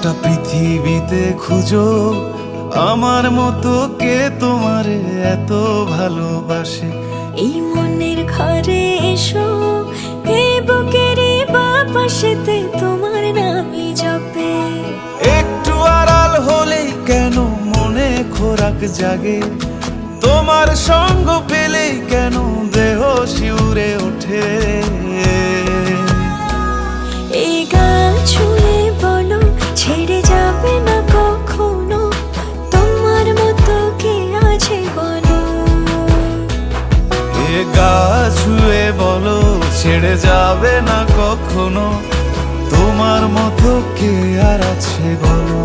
গোটা পৃথিবীতে খুঁজো আমার মতো কে তোমারে এত ভালোবাসে। এই মনের ঘরে এসো, এই বুকের বাপাশেতে তোমার নামই জপে। একটু আড়াল হলেই কেন মনে খোরাক জাগে, তোমার সঙ্গ পেলেই কেন দেহ শিউরে ওঠে। এই গান ছুঁয়ে বলো ছেড়ে যাবে না কখনো, তোমার মতো কে আছে বলো। এ গা ছুঁয়ে বলো ছেড়ে যাবে না কখনো, তোমার মতো কে আর আছে বলো।